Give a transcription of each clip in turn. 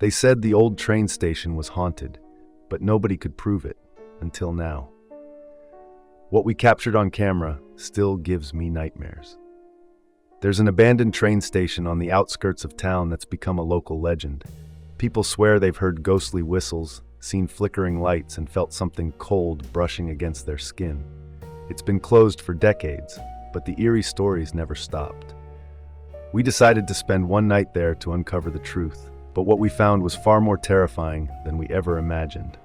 They said the old train station was haunted, but nobody could prove it, until now. What we captured on camera still gives me nightmares. There's an abandoned train station on the outskirts of town that's become a local legend. People swear they've heard ghostly whistles, seen flickering lights, and felt something cold brushing against their skin. It's been closed for decades, but the eerie stories never stopped. We decided to spend one night there to uncover the truth, but what we found was far more terrifying than we ever imagined.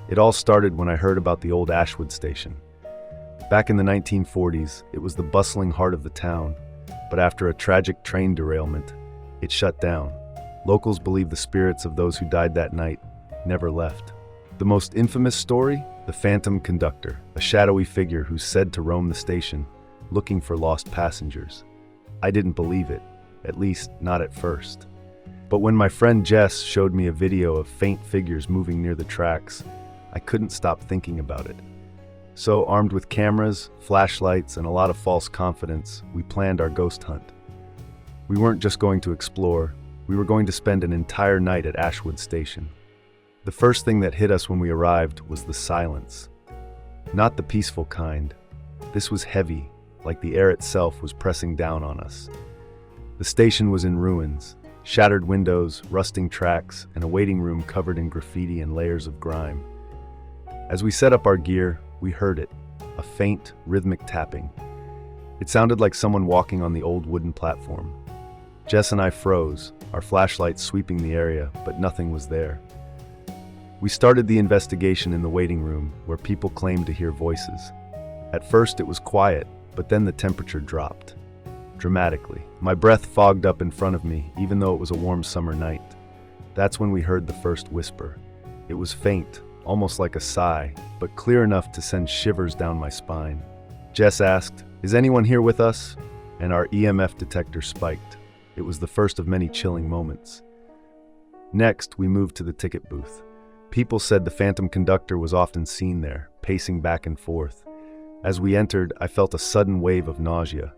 It all started when I heard about the old Ashwood Station. Back in the 1940s, it was the bustling heart of the town, but after a tragic train derailment, it shut down. Locals believe the spirits of those who died that night never left. The most infamous story? The Phantom Conductor, a shadowy figure who's said to roam the station, looking for lost passengers. I didn't believe it, at least not at first. But when my friend Jess showed me a video of faint figures moving near the tracks, I couldn't stop thinking about it. So, armed with cameras, flashlights, and a lot of false confidence, we planned our ghost hunt. We weren't just going to explore, we were going to spend an entire night at Ashwood Station. The first thing that hit us when we arrived was the silence. Not the peaceful kind. This was heavy, like the air itself was pressing down on us. The station was in ruins, shattered windows, rusting tracks, and a waiting room covered in graffiti and layers of grime. As we set up our gear, we heard it, a faint, rhythmic tapping. It sounded like someone walking on the old wooden platform. Jess and I froze, our flashlights sweeping the area, but nothing was there. We started the investigation in the waiting room, where people claimed to hear voices. At first it was quiet, but then the temperature dropped. Dramatically. My breath fogged up in front of me, even though it was a warm summer night. That's when we heard the first whisper. It was faint, almost like a sigh, but clear enough to send shivers down my spine. Jess asked, "Is anyone here with us?" And our EMF detector spiked. It was the first of many chilling moments. Next, we moved to the ticket booth. People said the Phantom Conductor was often seen there, pacing back and forth. As we entered, I felt a sudden wave of nausea.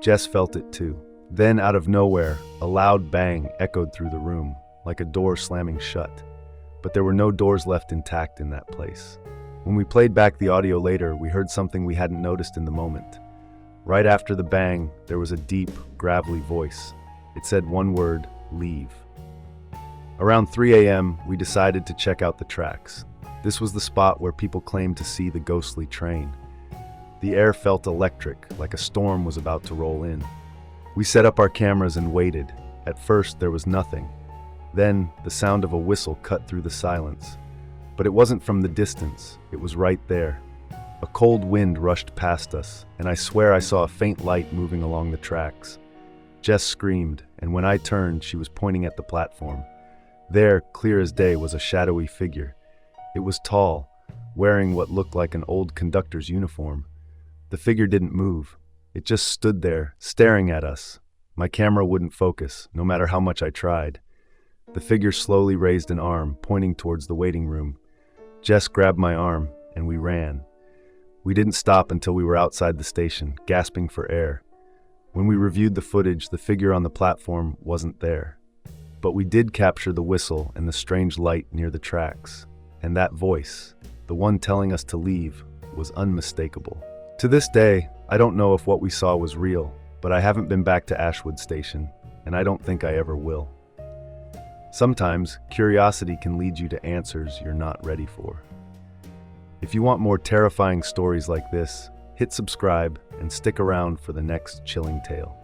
Jess felt it too. Then, out of nowhere, a loud bang echoed through the room, like a door slamming shut. But there were no doors left intact in that place. When we played back the audio later, we heard something we hadn't noticed in the moment. Right after the bang, there was a deep, gravelly voice. It said one word, "Leave." Around 3 a.m., we decided to check out the tracks. This was the spot where people claimed to see the ghostly train. The air felt electric, like a storm was about to roll in. We set up our cameras and waited. At first, there was nothing. Then, the sound of a whistle cut through the silence. But it wasn't from the distance, it was right there. A cold wind rushed past us, and I swear I saw a faint light moving along the tracks. Jess screamed, and when I turned, she was pointing at the platform. There, clear as day, was a shadowy figure. It was tall, wearing what looked like an old conductor's uniform. The figure didn't move. It just stood there, staring at us. My camera wouldn't focus, no matter how much I tried. The figure slowly raised an arm, pointing towards the waiting room. Jess grabbed my arm, and we ran. We didn't stop until we were outside the station, gasping for air. When we reviewed the footage, the figure on the platform wasn't there. But we did capture the whistle and the strange light near the tracks. And that voice, the one telling us to leave, was unmistakable. To this day, I don't know if what we saw was real, but I haven't been back to Ashwood Station, and I don't think I ever will. Sometimes, curiosity can lead you to answers you're not ready for. If you want more terrifying stories like this, hit subscribe and stick around for the next chilling tale.